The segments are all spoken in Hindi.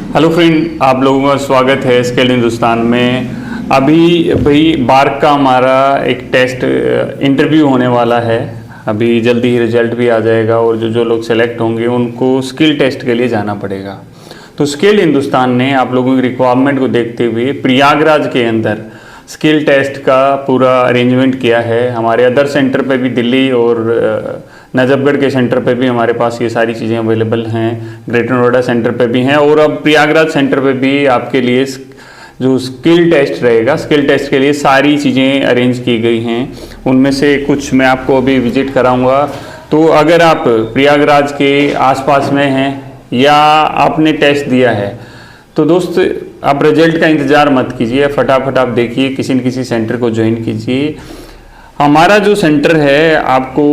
हेलो फ्रेंड, आप लोगों का स्वागत है स्किल्ड हिंदुस्तान में। अभी भाई बार्क का हमारा एक टेस्ट इंटरव्यू होने वाला है। अभी जल्दी ही रिजल्ट भी आ जाएगा और जो जो लोग सेलेक्ट होंगे उनको स्किल टेस्ट के लिए जाना पड़ेगा। तो स्किल्ड हिंदुस्तान ने आप लोगों की रिक्वायरमेंट को देखते हुए प्रयागराज के अंदर स्किल टेस्ट का पूरा अरेंजमेंट किया है। हमारे अदर सेंटर पे भी दिल्ली और नजफगढ़ के सेंटर पे भी हमारे पास ये सारी चीज़ें अवेलेबल हैं, ग्रेटर नोएडा सेंटर पे भी हैं और अब प्रयागराज सेंटर पे भी आपके लिए जो स्किल टेस्ट रहेगा, स्किल टेस्ट के लिए सारी चीज़ें अरेंज की गई हैं। उनमें से कुछ मैं आपको अभी विजिट कराऊंगा। तो अगर आप प्रयागराज के आसपास में हैं या आपने टेस्ट दिया है तो दोस्त आप रिजल्ट का इंतज़ार मत कीजिए, फटाफट आप देखिए, किसी न किसी सेंटर को ज्वाइन कीजिए। हमारा जो सेंटर है आपको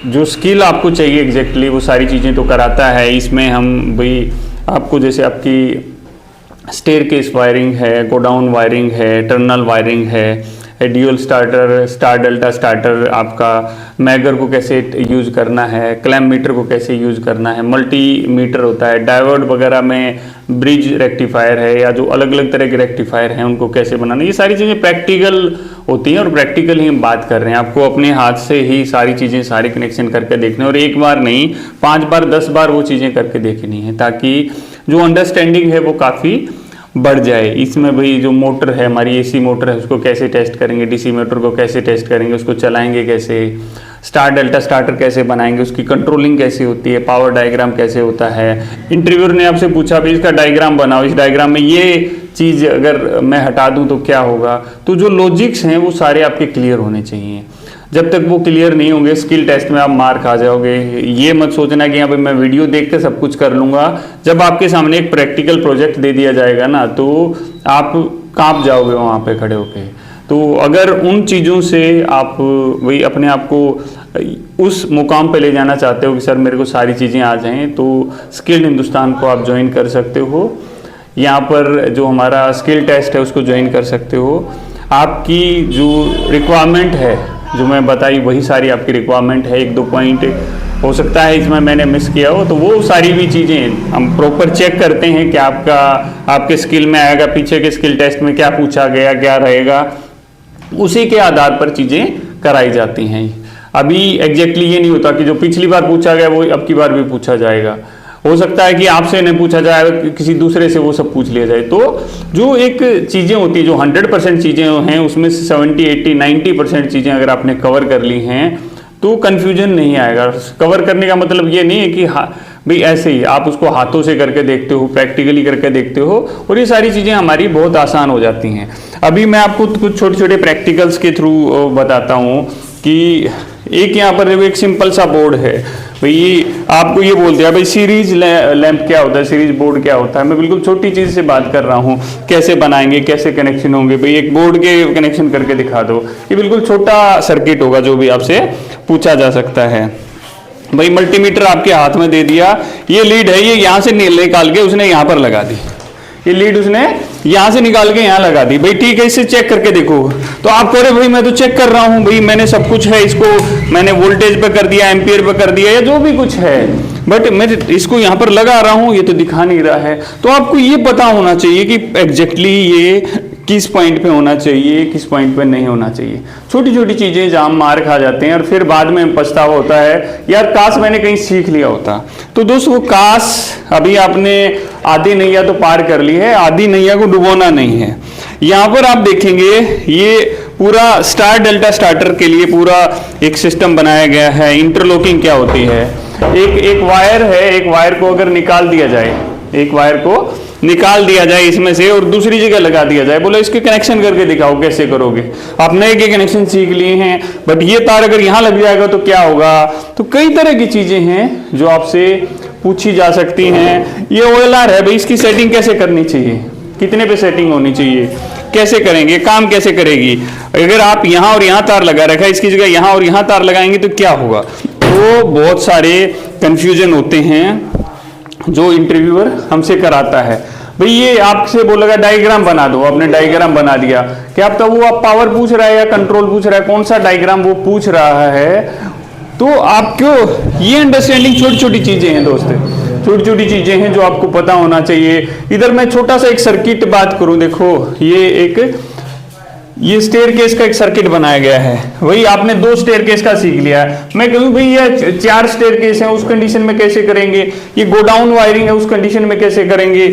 जो स्किल आपको चाहिए एग्जैक्टली वो सारी चीज़ें तो कराता है। इसमें हम भाई आपको जैसे आपकी स्टेयरकेस वायरिंग है, गोडाउन वायरिंग है, टर्नल वायरिंग है, dual starter, star delta starter, आपका मैगर को कैसे यूज़ करना है, क्लैम्प मीटर को कैसे यूज़ करना है, मल्टी मीटर होता है, डायोड वगैरह में ब्रिज रेक्टिफायर है या जो अलग अलग तरह के रेक्टिफायर हैं उनको कैसे बनाना, ये सारी चीज़ें प्रैक्टिकल होती हैं और प्रैक्टिकल ही हम बात कर रहे हैं। आपको अपने हाथ से ही सारी चीज़ें, सारी कनेक्शन करके देखने और एक बार नहीं 5 बार 10 बार वो चीज़ें करके देखनी है ताकि जो अंडरस्टैंडिंग है वो काफ़ी बढ़ जाए। इसमें भाई जो मोटर है, हमारी एसी मोटर है, उसको कैसे टेस्ट करेंगे, डीसी मोटर को कैसे टेस्ट करेंगे, उसको चलाएंगे कैसे, स्टार डेल्टा स्टार्टर कैसे बनाएंगे, उसकी कंट्रोलिंग कैसे होती है, पावर डायग्राम कैसे होता है। इंटरव्यूअर ने आपसे पूछा भाई इसका डायग्राम बनाओ, इस डायग्राम में ये चीज़ अगर मैं हटा दूं तो क्या होगा। तो जो लॉजिक्स हैं वो सारे आपके क्लियर होने चाहिए। जब तक वो क्लियर नहीं होंगे स्किल टेस्ट में आप मार खा जाओगे। ये मत सोचना कि यहाँ पे मैं वीडियो देख के सब कुछ कर लूँगा। जब आपके सामने एक प्रैक्टिकल प्रोजेक्ट दे दिया जाएगा ना तो आप कांप जाओगे वहाँ पे खड़े होके। तो अगर उन चीज़ों से आप वही अपने आप को उस मुकाम पे ले जाना चाहते हो कि सर मेरे को सारी चीज़ें आ जाएं, तो स्किल्ड हिंदुस्तान को आप ज्वाइन कर सकते हो। यहाँ पर जो हमारा स्किल टेस्ट है उसको ज्वाइन कर सकते हो। आपकी जो रिक्वायरमेंट है जो मैं बताई वही सारी आपकी रिक्वायरमेंट है। 1-2 पॉइंट हो सकता है इसमें मैंने मिस किया हो, तो वो सारी भी चीज़ें हम प्रॉपर चेक करते हैं कि आपके स्किल में आएगा, पीछे के स्किल टेस्ट में क्या पूछा गया, क्या रहेगा, उसी के आधार पर चीज़ें कराई जाती हैं। अभी एग्जैक्टली ये नहीं होता कि जो पिछली बार पूछा गया वो अब की बार भी पूछा जाएगा। हो सकता है कि आपसे नहीं पूछा जाए, किसी दूसरे से वो सब पूछ लिया जाए। तो जो एक चीज़ें होती है, जो 100% चीज़ें हैं उसमें से 70, 80, 90% चीज़ें अगर आपने कवर कर ली हैं तो कन्फ्यूजन नहीं आएगा। कवर करने का मतलब ये नहीं है कि भाई ऐसे ही आप उसको हाथों से करके देखते हो, प्रैक्टिकली करके देखते हो और ये सारी चीज़ें हमारी बहुत आसान हो जाती हैं। अभी मैं आपको कुछ छोटे छोटे प्रैक्टिकल्स के थ्रू बताता हूँ कि एक यहाँ पर एक सिंपल सा बोर्ड है। भाई आपको ये बोल दिया भाई सीरीज लैंप क्या होता है, सीरीज बोर्ड क्या होता है। मैं बिल्कुल छोटी चीज़ से बात कर रहा हूँ, कैसे बनाएंगे, कैसे कनेक्शन होंगे। भाई एक बोर्ड के कनेक्शन करके दिखा दो। ये बिल्कुल छोटा सर्किट होगा जो भी आपसे पूछा जा सकता है। भाई मल्टीमीटर आपके हाथ में दे दिया, ये लीड है, ये यहाँ से निकाल के उसने यहाँ पर लगा दी, ये लीड उसने यहाँ से निकाल के यहाँ लगा दी। भाई ठीक है, इसे चेक करके देखो। तो आप कह रहे भाई मैं तो चेक कर रहा हूँ, भाई मैंने सब कुछ है, इसको मैंने वोल्टेज पे कर दिया, एम्पियर पे कर दिया या जो भी कुछ है, बट मैं इसको यहाँ पर लगा रहा हूँ, ये तो दिखा नहीं रहा है। तो आपको ये पता होना चाहिए कि एग्जैक्टली ये किस पॉइंट पे होना चाहिए, किस पॉइंट पे नहीं होना चाहिए। छोटी छोटी चीज़ें जहाँ मार खा जाते हैं और फिर बाद में पछतावा होता है यार काश मैंने कहीं सीख लिया होता। तो दोस्तों वो काश अभी आपने आधी नैया तो पार कर ली है, आधी नैया को डुबोना नहीं है। यहाँ पर आप देखेंगे ये पूरा स्टार डेल्टा स्टार्टर के लिए पूरा एक सिस्टम बनाया गया है। इंटरलॉकिंग क्या होती है, एक वायर है, एक वायर को अगर निकाल दिया जाए, एक वायर को निकाल दिया जाए इसमें से और दूसरी जगह लगा दिया जाए, बोलो इसके कनेक्शन करके दिखाओ कैसे करोगे। आप नए के कनेक्शन सीख लिए हैं, बट ये तार अगर यहाँ लग जाएगा तो क्या होगा। तो कई तरह की चीजें हैं जो आपसे पूछी जा सकती हैं। ये OLR है भाई, इसकी सेटिंग कैसे करनी चाहिए, कितने पे सेटिंग होनी चाहिए, कैसे करेंगे, काम कैसे करेगी। अगर आप यहाँ और यहाँ तार लगा रखा है, इसकी जगह यहाँ और यहाँ तार लगाएंगे तो क्या होगा। तो बहुत सारे कंफ्यूजन होते हैं जो इंटरव्यूअर हमसे कराता है। भाई ये आपसे बोलेगा डायग्राम बना दो, आपने डायग्राम बना दिया, क्या आप तो वो आप पावर पूछ रहा है या कंट्रोल पूछ रहा है, कौन सा डायग्राम वो पूछ रहा है। तो आप क्यों, ये अंडरस्टैंडिंग छोटी छोटी चीजें हैं दोस्त। छोटी छोटी चीजें हैं जो आपको पता होना चाहिए। इधर मैं छोटा सा एक सर्किट बात करूं, देखो ये स्टेयरकेस का एक सर्किट बनाया गया है। वही आपने 2 स्टेयरकेस का सीख लिया है। मैं कहूँ भाई ये 4 स्टेयरकेस है, उस कंडीशन में कैसे करेंगे, ये गोडाउन वायरिंग है, उस कंडीशन में कैसे करेंगे,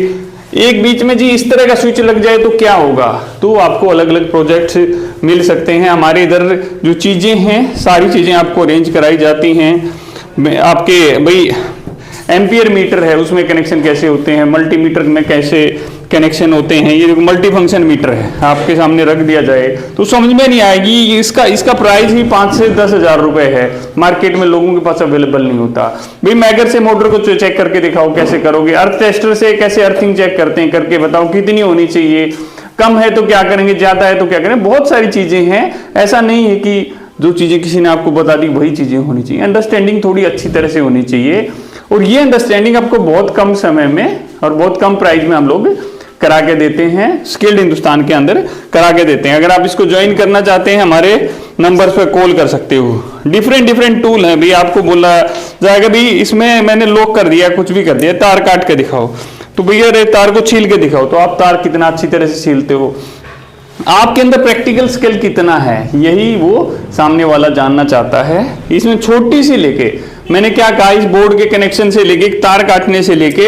एक बीच में जी इस तरह का स्विच लग जाए तो क्या होगा। तो आपको अलग अलग प्रोजेक्ट्स मिल सकते हैं। हमारे इधर जो चीजें हैं सारी चीजें आपको अरेंज कराई जाती हैं। आपके भाई एम्पियर मीटर है, उसमें कनेक्शन कैसे होते हैं, मल्टीमीटर में कैसे कनेक्शन होते हैं। ये मल्टी फंक्शन मीटर है, आपके सामने रख दिया जाए तो समझ में नहीं आएगी। इसका प्राइस ही 5 से 10 हजार रुपए है, मार्केट में लोगों के पास अवेलेबल नहीं होता। भाई मैगर से मोटर को चेक करके दिखाओ कैसे करोगे, अर्थ टेस्टर से कैसे अर्थिंग चेक करते हैं करके बताओ कितनी होनी चाहिए, कम है तो क्या करेंगे, ज्यादा है तो क्या करें। बहुत सारी चीजें हैं, ऐसा नहीं है कि जो चीजें किसी ने आपको बता दी वही चीजें होनी चाहिए। अंडरस्टैंडिंग थोड़ी अच्छी तरह से होनी चाहिए, और ये अंडरस्टैंडिंग आपको बहुत कम समय में और बहुत कम प्राइस में हम लोग करा के देते हैं, स्किल्ड हिंदुस्तान के अंदर करा के देते हैं। अगर आप इसको ज्वाइन करना चाहते हैं हमारे नंबर पर कॉल कर सकते हो। डिफरेंट टूल हैं, भी आपको बोला जाएगा भी इसमें मैंने लॉक कर दिया, कुछ भी कर दिया, तार काट के दिखाओ तो भैया अरे तार को छील के दिखाओ, तो आप तार कितना अच्छी तरह से छीलते हो, आपके अंदर प्रैक्टिकल स्किल कितना है, यही वो सामने वाला जानना चाहता है। इसमें छोटी सी लेके मैंने क्या कहा, इस बोर्ड के कनेक्शन से लेके तार काटने से लेके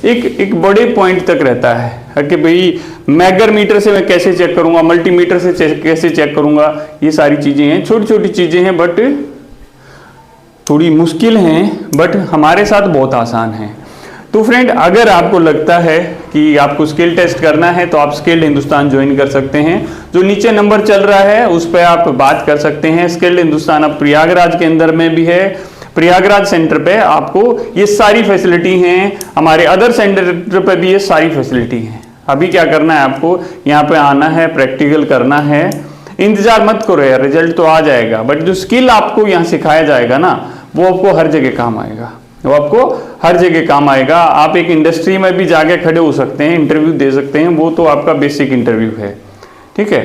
एक बड़े पॉइंट तक रहता है कि भाई मैगर मीटर से मैं कैसे चेक करूंगा, मल्टीमीटर से कैसे चेक करूंगा। ये सारी चीजें हैं, छोटी छोटी चीजें हैं, बट थोड़ी मुश्किल हैं, बट हमारे साथ बहुत आसान है। तो फ्रेंड अगर आपको लगता है कि आपको स्किल टेस्ट करना है तो आप स्किल्ड हिंदुस्तान ज्वाइन कर सकते हैं। जो नीचे नंबर चल रहा है उस पर आप बात कर सकते हैं। स्किल्ड हिंदुस्तान अब प्रयागराज के अंदर में भी है, प्रयागराज सेंटर पे आपको ये सारी फैसिलिटी हैं, हमारे अदर सेंटर पे भी ये सारी फैसिलिटी हैं। अभी क्या करना है, आपको यहाँ पे आना है, प्रैक्टिकल करना है, इंतजार मत करो यार, रिजल्ट तो आ जाएगा, बट जो स्किल आपको यहाँ सिखाया जाएगा ना वो आपको हर जगह काम आएगा, वो आपको हर जगह काम आएगा। आप एक इंडस्ट्री में भी जाके खड़े हो सकते हैं, इंटरव्यू दे सकते हैं, वो तो आपका बेसिक इंटरव्यू है, ठीक है।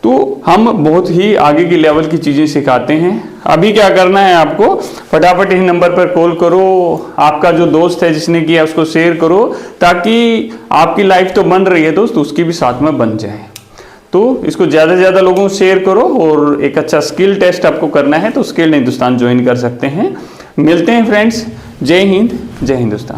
तो हम बहुत ही आगे की लेवल की चीजें सिखाते हैं। अभी क्या करना है, आपको फटाफट इस नंबर पर कॉल करो, आपका जो दोस्त है जिसने किया उसको शेयर करो, ताकि आपकी लाइफ तो बन रही है दोस्त, उसकी भी साथ में बन जाए। तो इसको ज्यादा से ज्यादा लोगों को शेयर करो, और एक अच्छा स्किल टेस्ट आपको करना है तो स्किल्ड हिंदुस्तान ज्वाइन कर सकते हैं। मिलते हैं फ्रेंड्स, जय हिंद, जय हिंदुस्तान।